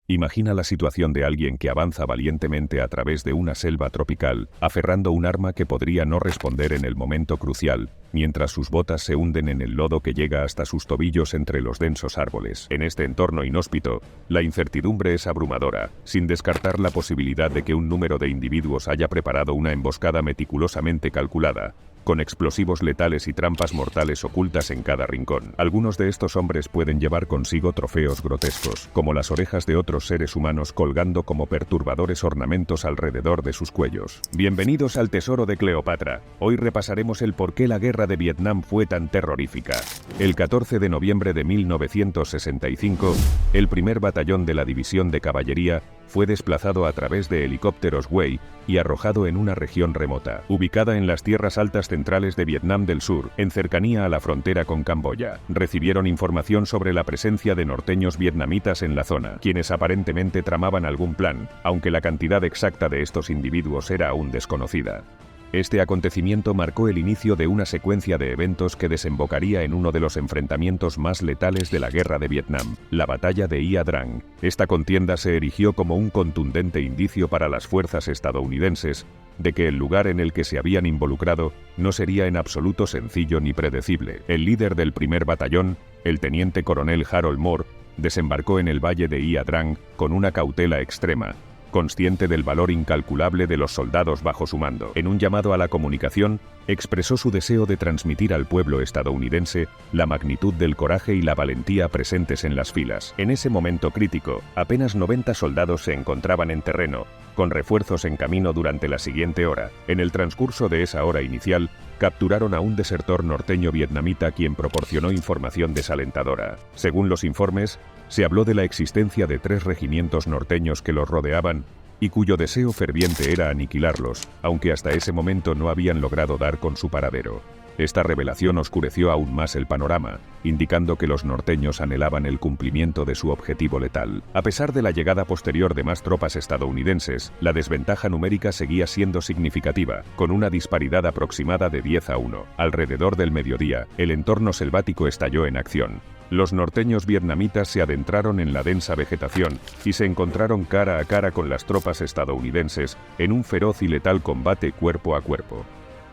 Imagina la situación de alguien que avanza valientemente a través de una selva tropical, aferrando un arma que podría no responder en el momento crucial, mientras sus botas se hunden en el lodo que llega hasta sus tobillos entre los densos árboles. En este entorno inhóspito, la incertidumbre es abrumadora, sin descartar la posibilidad de que un número de individuos haya preparado una emboscada meticulosamente calculada, con explosivos letales y trampas mortales ocultas en cada rincón. Algunos de estos hombres pueden llevar consigo trofeos grotescos, como las orejas de otros seres humanos colgando como perturbadores ornamentos alrededor de sus cuellos. Bienvenidos al Tesoro de Cleopatra. Hoy repasaremos el por qué la guerra de Vietnam fue tan terrorífica. El 14 de noviembre de 1965, el primer batallón de la División de Caballería fue desplazado a través de helicópteros Huey y arrojado en una región remota, ubicada en las tierras altas centrales de Vietnam del Sur, en cercanía a la frontera con Camboya. Recibieron información sobre la presencia de norteños vietnamitas en la zona, quienes aparentemente tramaban algún plan, aunque la cantidad exacta de estos individuos era aún desconocida. Este acontecimiento marcó el inicio de una secuencia de eventos que desembocaría en uno de los enfrentamientos más letales de la guerra de Vietnam, la batalla de Ia Drang. Esta contienda se erigió como un contundente indicio para las fuerzas estadounidenses de que el lugar en el que se habían involucrado no sería en absoluto sencillo ni predecible. El líder del primer batallón, el teniente coronel Harold Moore, desembarcó en el valle de Ia Drang con una cautela extrema, consciente del valor incalculable de los soldados bajo su mando. En un llamado a la comunicación, expresó su deseo de transmitir al pueblo estadounidense la magnitud del coraje y la valentía presentes en las filas. En ese momento crítico, apenas 90 soldados se encontraban en terreno, con refuerzos en camino durante la siguiente hora. En el transcurso de esa hora inicial, capturaron a un desertor norteño vietnamita quien proporcionó información desalentadora. Según los informes, se habló de la existencia de 3 regimientos norteños que los rodeaban y cuyo deseo ferviente era aniquilarlos, aunque hasta ese momento no habían logrado dar con su paradero. Esta revelación oscureció aún más el panorama, indicando que los norteños anhelaban el cumplimiento de su objetivo letal. A pesar de la llegada posterior de más tropas estadounidenses, la desventaja numérica seguía siendo significativa, con una disparidad aproximada de 10-1. Alrededor del mediodía, el entorno selvático estalló en acción. Los norteños vietnamitas se adentraron en la densa vegetación y se encontraron cara a cara con las tropas estadounidenses en un feroz y letal combate cuerpo a cuerpo.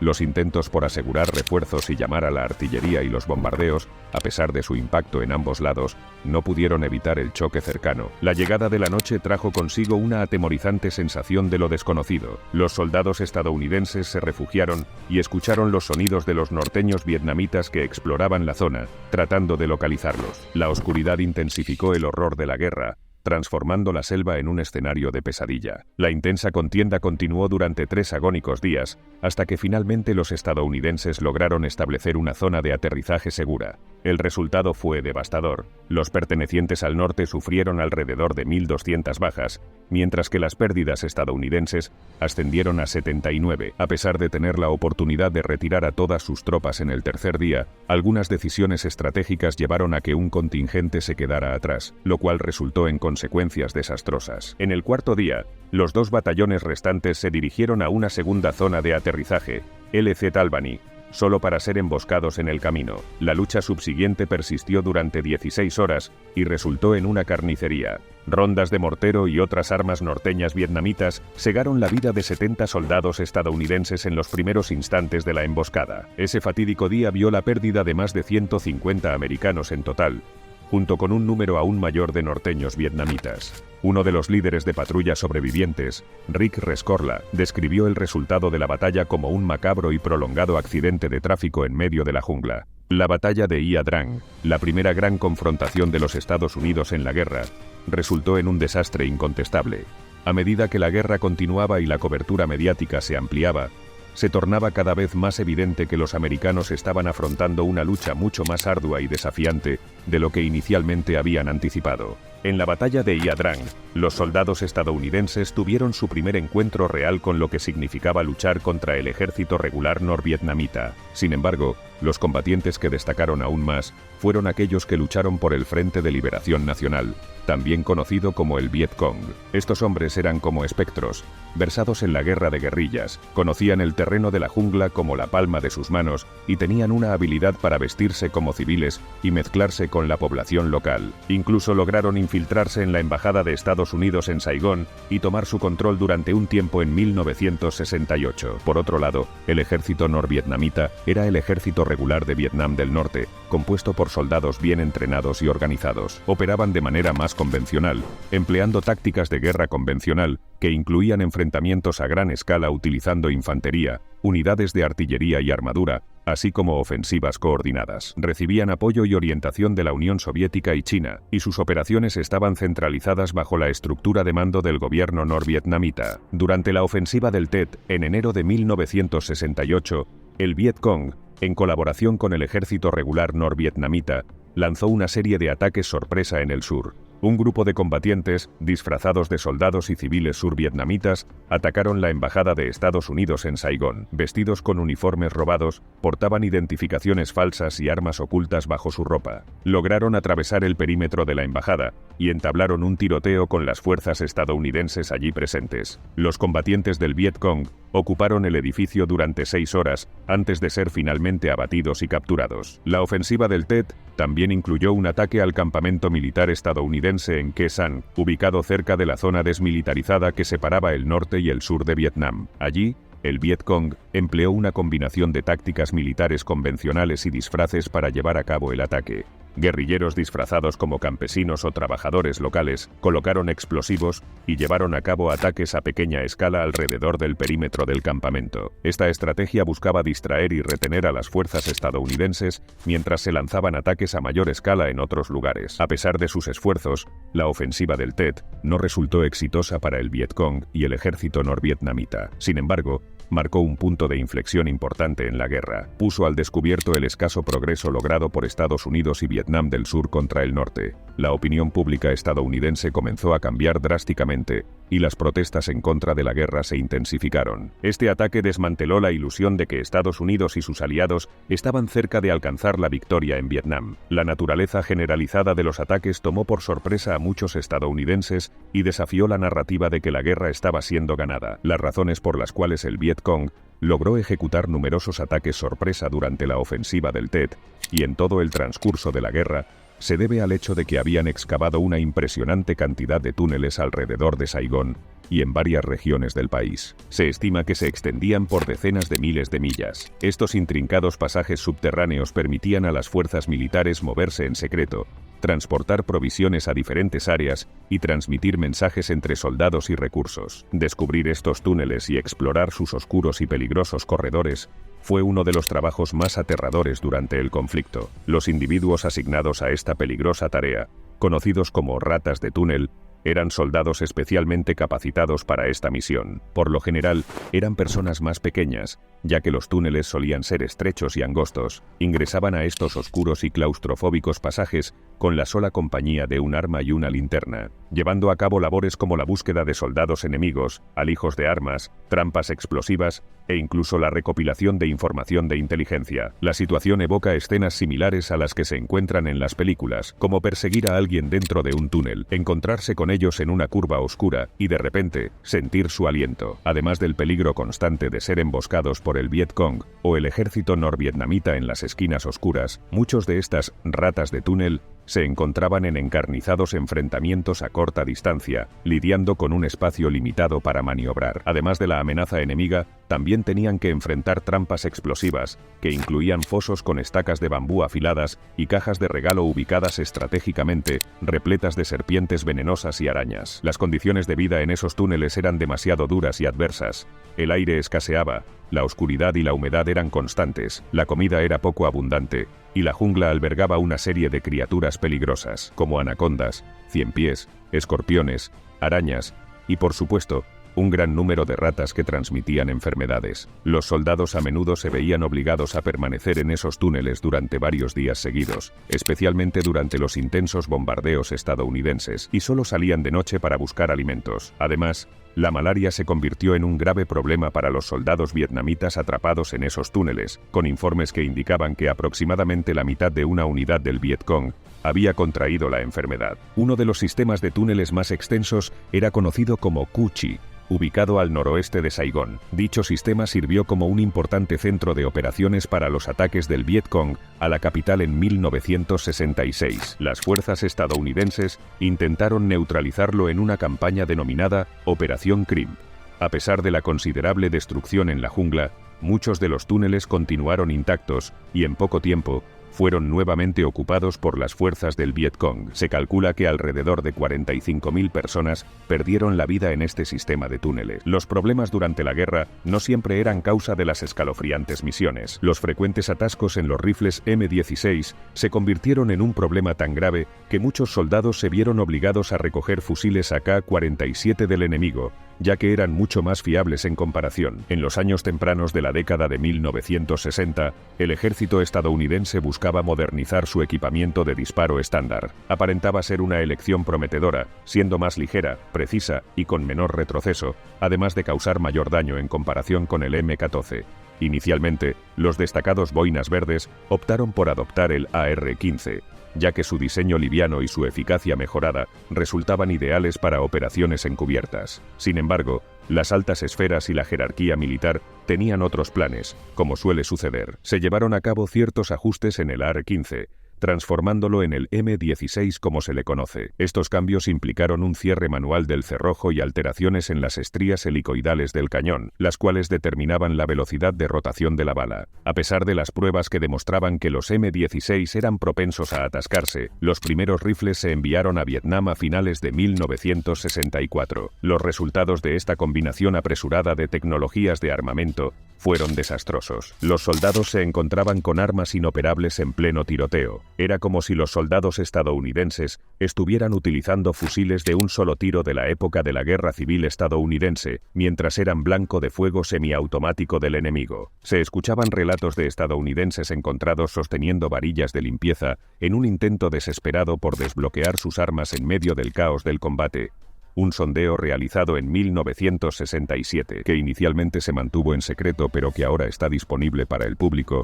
Los intentos por asegurar refuerzos y llamar a la artillería y los bombardeos, a pesar de su impacto en ambos lados, no pudieron evitar el choque cercano. La llegada de la noche trajo consigo una atemorizante sensación de lo desconocido. Los soldados estadounidenses se refugiaron y escucharon los sonidos de los norteños vietnamitas que exploraban la zona, tratando de localizarlos. La oscuridad intensificó el horror de la guerra, transformando la selva en un escenario de pesadilla. La intensa contienda continuó durante 3 agónicos días, hasta que finalmente los estadounidenses lograron establecer una zona de aterrizaje segura. El resultado fue devastador. Los pertenecientes al norte sufrieron alrededor de 1.200 bajas, mientras que las pérdidas estadounidenses ascendieron a 79. A pesar de tener la oportunidad de retirar a todas sus tropas en el tercer día, algunas decisiones estratégicas llevaron a que un contingente se quedara atrás, lo cual resultó en consecuencias desastrosas. En el cuarto día, los 2 batallones restantes se dirigieron a una segunda zona de aterrizaje, LZ Albany, solo para ser emboscados en el camino. La lucha subsiguiente persistió durante 16 horas y resultó en una carnicería. Rondas de mortero y otras armas norteñas vietnamitas cegaron la vida de 70 soldados estadounidenses en los primeros instantes de la emboscada. Ese fatídico día vio la pérdida de más de 150 americanos en total, junto con un número aún mayor de norteños vietnamitas. Uno de los líderes de patrulla sobrevivientes, Rick Rescorla, describió el resultado de la batalla como un macabro y prolongado accidente de tráfico en medio de la jungla. La batalla de Ia Drang, la primera gran confrontación de los Estados Unidos en la guerra, resultó en un desastre incontestable. A medida que la guerra continuaba y la cobertura mediática se ampliaba, se tornaba cada vez más evidente que los americanos estaban afrontando una lucha mucho más ardua y desafiante de lo que inicialmente habían anticipado. En la batalla de Ia Drang, los soldados estadounidenses tuvieron su primer encuentro real con lo que significaba luchar contra el ejército regular norvietnamita. Sin embargo, los combatientes que destacaron aún más fueron aquellos que lucharon por el Frente de Liberación Nacional, también conocido como el Viet Cong. Estos hombres eran como espectros, versados en la guerra de guerrillas, conocían el terreno de la jungla como la palma de sus manos y tenían una habilidad para vestirse como civiles y mezclarse con la población local. Incluso lograron infiltrarse infiltrarse en la embajada de Estados Unidos en Saigón y tomar su control durante un tiempo en 1968. Por otro lado, el ejército norvietnamita era el ejército regular de Vietnam del Norte, compuesto por soldados bien entrenados y organizados. Operaban de manera más convencional, empleando tácticas de guerra convencional, que incluían enfrentamientos a gran escala utilizando infantería, unidades de artillería y armadura, así como ofensivas coordinadas. Recibían apoyo y orientación de la Unión Soviética y China, y sus operaciones estaban centralizadas bajo la estructura de mando del gobierno norvietnamita. Durante la ofensiva del Tet, en enero de 1968, el Viet Cong, en colaboración con el ejército regular norvietnamita, lanzó una serie de ataques sorpresa en el sur. Un grupo de combatientes, disfrazados de soldados y civiles survietnamitas, atacaron la embajada de Estados Unidos en Saigón. Vestidos con uniformes robados, portaban identificaciones falsas y armas ocultas bajo su ropa. Lograron atravesar el perímetro de la embajada y entablaron un tiroteo con las fuerzas estadounidenses allí presentes. Los combatientes del Viet Cong ocuparon el edificio durante 6 horas antes de ser finalmente abatidos y capturados. La ofensiva del Tet también incluyó un ataque al campamento militar estadounidense en Khe Sanh, ubicado cerca de la zona desmilitarizada que separaba el norte y el sur de Vietnam. Allí, el Viet Cong empleó una combinación de tácticas militares convencionales y disfraces para llevar a cabo el ataque. Guerrilleros disfrazados como campesinos o trabajadores locales colocaron explosivos y llevaron a cabo ataques a pequeña escala alrededor del perímetro del campamento. Esta estrategia buscaba distraer y retener a las fuerzas estadounidenses mientras se lanzaban ataques a mayor escala en otros lugares. A pesar de sus esfuerzos, la ofensiva del Tet no resultó exitosa para el Viet Cong y el ejército norvietnamita. Sin embargo, marcó un punto de inflexión importante en la guerra. Puso al descubierto el escaso progreso logrado por Estados Unidos y Vietnam del Sur contra el norte. La opinión pública estadounidense comenzó a cambiar drásticamente, y las protestas en contra de la guerra se intensificaron. Este ataque desmanteló la ilusión de que Estados Unidos y sus aliados estaban cerca de alcanzar la victoria en Vietnam. La naturaleza generalizada de los ataques tomó por sorpresa a muchos estadounidenses y desafió la narrativa de que la guerra estaba siendo ganada. Las razones por las cuales el Viet Cong logró ejecutar numerosos ataques sorpresa durante la ofensiva del Tet y en todo el transcurso de la guerra se debe al hecho de que habían excavado una impresionante cantidad de túneles alrededor de Saigón y en varias regiones del país. Se estima que se extendían por decenas de miles de millas. Estos intrincados pasajes subterráneos permitían a las fuerzas militares moverse en secreto, transportar provisiones a diferentes áreas y transmitir mensajes entre soldados y recursos. Descubrir estos túneles y explorar sus oscuros y peligrosos corredores fue uno de los trabajos más aterradores durante el conflicto. Los individuos asignados a esta peligrosa tarea, conocidos como ratas de túnel, eran soldados especialmente capacitados para esta misión. Por lo general, eran personas más pequeñas, ya que los túneles solían ser estrechos y angostos. Ingresaban a estos oscuros y claustrofóbicos pasajes con la sola compañía de un arma y una linterna, llevando a cabo labores como la búsqueda de soldados enemigos, alijos de armas, trampas explosivas e incluso la recopilación de información de inteligencia. La situación evoca escenas similares a las que se encuentran en las películas, como perseguir a alguien dentro de un túnel, encontrarse con ellos en una curva oscura y de repente sentir su aliento. Además del peligro constante de ser emboscados por el Viet Cong o el ejército norvietnamita en las esquinas oscuras, muchos de estas ratas de túnel se encontraban en encarnizados enfrentamientos a corta distancia, lidiando con un espacio limitado para maniobrar. Además de la amenaza enemiga, también tenían que enfrentar trampas explosivas, que incluían fosos con estacas de bambú afiladas y cajas de regalo ubicadas estratégicamente, repletas de serpientes venenosas y arañas. Las condiciones de vida en esos túneles eran demasiado duras y adversas. El aire escaseaba, la oscuridad y la humedad eran constantes, la comida era poco abundante, y la jungla albergaba una serie de criaturas peligrosas, como anacondas, ciempiés, escorpiones, arañas, y por supuesto, un gran número de ratas que transmitían enfermedades. Los soldados a menudo se veían obligados a permanecer en esos túneles durante varios días seguidos, especialmente durante los intensos bombardeos estadounidenses, y solo salían de noche para buscar alimentos. Además, La malaria se convirtió en un grave problema para los soldados vietnamitas atrapados en esos túneles, con informes que indicaban que aproximadamente la mitad de una unidad del Vietcong había contraído la enfermedad. Uno de los sistemas de túneles más extensos era conocido como Cu Chi, ubicado al noroeste de Saigón. Dicho sistema sirvió como un importante centro de operaciones para los ataques del Vietcong a la capital en 1966. Las fuerzas estadounidenses intentaron neutralizarlo en una campaña denominada Operación Crimp. A pesar de la considerable destrucción en la jungla, muchos de los túneles continuaron intactos y en poco tiempo fueron nuevamente ocupados por las fuerzas del Vietcong. Se calcula que alrededor de 45.000 personas perdieron la vida en este sistema de túneles. Los problemas durante la guerra no siempre eran causa de las escalofriantes misiones. Los frecuentes atascos en los rifles M16 se convirtieron en un problema tan grave que muchos soldados se vieron obligados a recoger fusiles AK-47 del enemigo, ya que eran mucho más fiables en comparación. En los años tempranos de la década de 1960, el ejército estadounidense buscaba modernizar su equipamiento de disparo estándar. Aparentaba ser una elección prometedora, siendo más ligera, precisa y con menor retroceso, además de causar mayor daño en comparación con el M14. Inicialmente, los destacados boinas verdes optaron por adoptar el AR-15, ya que su diseño liviano y su eficacia mejorada resultaban ideales para operaciones encubiertas. Sin embargo, las altas esferas y la jerarquía militar tenían otros planes, como suele suceder. Se llevaron a cabo ciertos ajustes en el AR-15, transformándolo en el M16 como se le conoce. Estos cambios implicaron un cierre manual del cerrojo y alteraciones en las estrías helicoidales del cañón, las cuales determinaban la velocidad de rotación de la bala. A pesar de las pruebas que demostraban que los M16 eran propensos a atascarse, los primeros rifles se enviaron a Vietnam a finales de 1964. Los resultados de esta combinación apresurada de tecnologías de armamento fueron desastrosos. Los soldados se encontraban con armas inoperables en pleno tiroteo. Era como si los soldados estadounidenses estuvieran utilizando fusiles de un solo tiro de la época de la Guerra Civil estadounidense, mientras eran blanco de fuego semiautomático del enemigo. Se escuchaban relatos de estadounidenses encontrados sosteniendo varillas de limpieza en un intento desesperado por desbloquear sus armas en medio del caos del combate. Un sondeo realizado en 1967, que inicialmente se mantuvo en secreto pero que ahora está disponible para el público,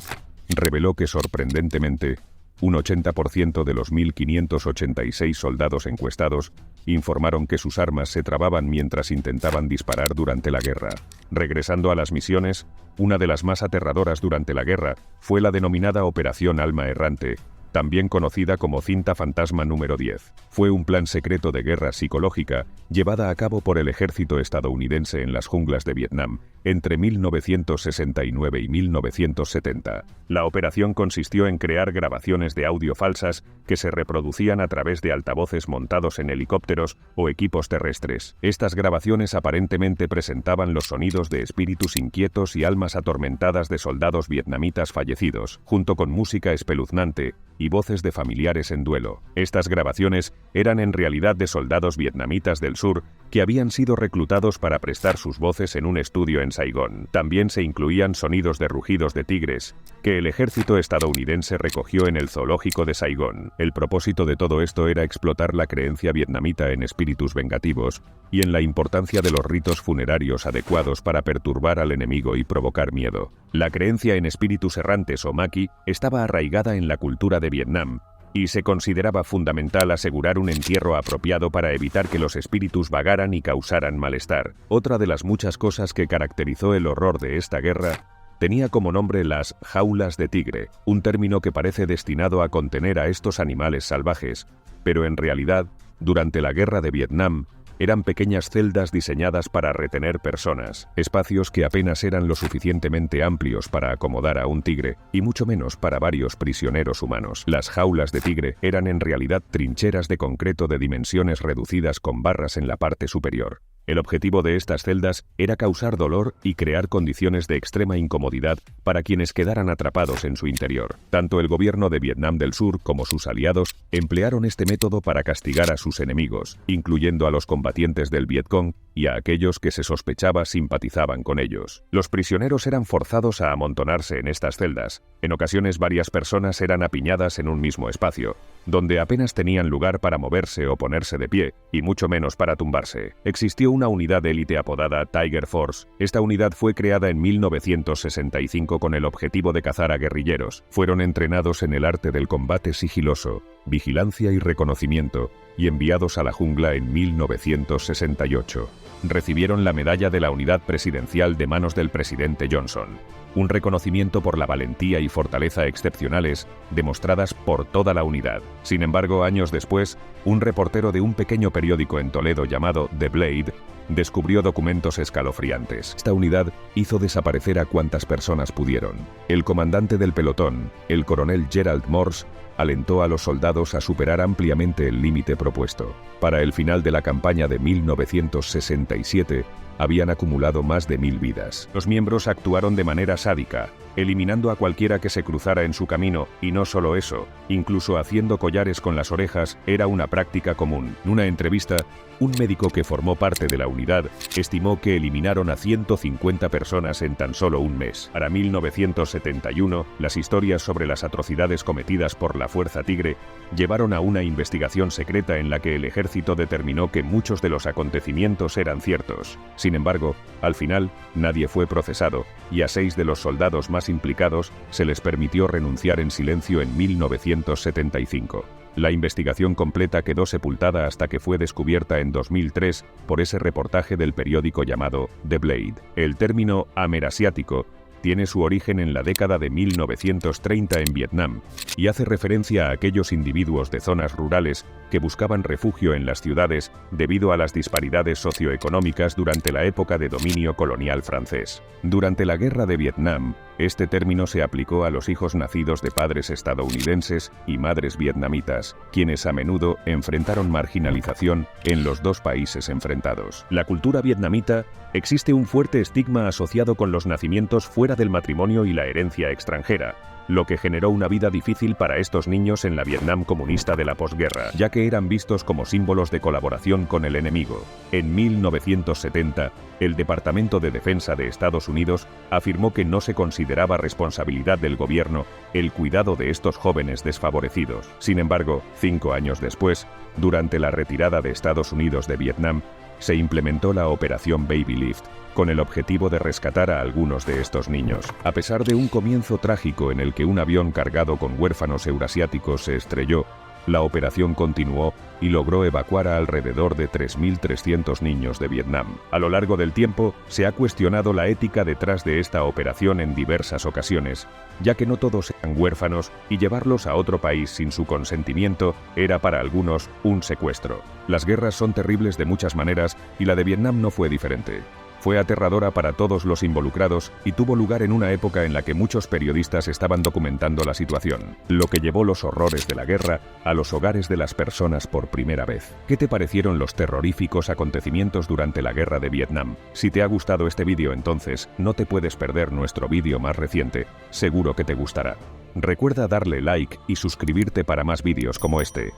reveló que sorprendentemente, un 80% de los 1.586 soldados encuestados informaron que sus armas se trababan mientras intentaban disparar durante la guerra. Regresando a las misiones, una de las más aterradoras durante la guerra fue la denominada Operación Alma Errante, también conocida como Cinta Fantasma número 10. Fue un plan secreto de guerra psicológica llevada a cabo por el ejército estadounidense en las junglas de Vietnam entre 1969 y 1970. La operación consistió en crear grabaciones de audio falsas que se reproducían a través de altavoces montados en helicópteros o equipos terrestres. Estas grabaciones aparentemente presentaban los sonidos de espíritus inquietos y almas atormentadas de soldados vietnamitas fallecidos, junto con música espeluznante y voces de familiares en duelo. Estas grabaciones eran en realidad de soldados vietnamitas del sur que habían sido reclutados para prestar sus voces en un estudio en Saigón. También se incluían sonidos de rugidos de tigres que el ejército estadounidense recogió en el zoológico de Saigón. El propósito de todo esto era explotar la creencia vietnamita en espíritus vengativos y en la importancia de los ritos funerarios adecuados para perturbar al enemigo y provocar miedo. La creencia en espíritus errantes o maqui estaba arraigada en la cultura de Vietnam, y se consideraba fundamental asegurar un entierro apropiado para evitar que los espíritus vagaran y causaran malestar. Otra de las muchas cosas que caracterizó el horror de esta guerra tenía como nombre las jaulas de tigre, un término que parece destinado a contener a estos animales salvajes, pero en realidad, durante la guerra de Vietnam, eran pequeñas celdas diseñadas para retener personas, espacios que apenas eran lo suficientemente amplios para acomodar a un tigre, y mucho menos para varios prisioneros humanos. Las jaulas de tigre eran en realidad trincheras de concreto de dimensiones reducidas con barras en la parte superior. El objetivo de estas celdas era causar dolor y crear condiciones de extrema incomodidad para quienes quedaran atrapados en su interior. Tanto el gobierno de Vietnam del Sur como sus aliados emplearon este método para castigar a sus enemigos, incluyendo a los combatientes del Vietcong y a aquellos que se sospechaba simpatizaban con ellos. Los prisioneros eran forzados a amontonarse en estas celdas. En ocasiones varias personas eran apiñadas en un mismo espacio, donde apenas tenían lugar para moverse o ponerse de pie, y mucho menos para tumbarse. Existió una unidad élite apodada Tiger Force. Esta unidad fue creada en 1965 con el objetivo de cazar a guerrilleros. Fueron entrenados en el arte del combate sigiloso, vigilancia y reconocimiento, y enviados a la jungla en 1968. Recibieron la medalla de la unidad presidencial de manos del presidente Johnson, un reconocimiento por la valentía y fortaleza excepcionales demostradas por toda la unidad. Sin embargo, años después, un reportero de un pequeño periódico en Toledo llamado The Blade descubrió documentos escalofriantes. Esta unidad hizo desaparecer a cuantas personas pudieron. El comandante del pelotón, el coronel Gerald Morse, alentó a los soldados a superar ampliamente el límite propuesto. Para el final de la campaña de 1967, habían acumulado más de 1000 vidas. Los miembros actuaron de manera sádica, eliminando a cualquiera que se cruzara en su camino, y no solo eso, incluso haciendo collares con las orejas era una práctica común. En una entrevista, un médico que formó parte de la unidad estimó que eliminaron a 150 personas en tan solo un mes. Para 1971, las historias sobre las atrocidades cometidas por la Fuerza Tigre llevaron a una investigación secreta en la que el ejército determinó que muchos de los acontecimientos eran ciertos. Sin embargo, al final, nadie fue procesado, y a 6 de los soldados más implicados se les permitió renunciar en silencio en 1975. La investigación completa quedó sepultada hasta que fue descubierta en 2003 por ese reportaje del periódico llamado The Blade. El término amerasiático tiene su origen en la década de 1930 en Vietnam, y hace referencia a aquellos individuos de zonas rurales que buscaban refugio en las ciudades debido a las disparidades socioeconómicas durante la época de dominio colonial francés. Durante la Guerra de Vietnam, este término se aplicó a los hijos nacidos de padres estadounidenses y madres vietnamitas, quienes a menudo enfrentaron marginalización en los dos países enfrentados. La cultura vietnamita existe un fuerte estigma asociado con los nacimientos fuera del matrimonio y la herencia extranjera, lo que generó una vida difícil para estos niños en la Vietnam comunista de la posguerra, ya que eran vistos como símbolos de colaboración con el enemigo. En 1970, el Departamento de Defensa de Estados Unidos afirmó que no se consideraba responsabilidad del gobierno el cuidado de estos jóvenes desfavorecidos. Sin embargo, 5 años después, durante la retirada de Estados Unidos de Vietnam, se implementó la Operación Baby Lift, con el objetivo de rescatar a algunos de estos niños. A pesar de un comienzo trágico en el que un avión cargado con huérfanos eurasiáticos se estrelló, la operación continuó y logró evacuar a alrededor de 3.300 niños de Vietnam. A lo largo del tiempo, se ha cuestionado la ética detrás de esta operación en diversas ocasiones, ya que no todos eran huérfanos y llevarlos a otro país sin su consentimiento era para algunos un secuestro. Las guerras son terribles de muchas maneras y la de Vietnam no fue diferente. Fue aterradora para todos los involucrados y tuvo lugar en una época en la que muchos periodistas estaban documentando la situación, lo que llevó los horrores de la guerra a los hogares de las personas por primera vez. ¿Qué te parecieron los terroríficos acontecimientos durante la guerra de Vietnam? Si te ha gustado este vídeo, entonces no te puedes perder nuestro vídeo más reciente, seguro que te gustará. Recuerda darle like y suscribirte para más vídeos como este.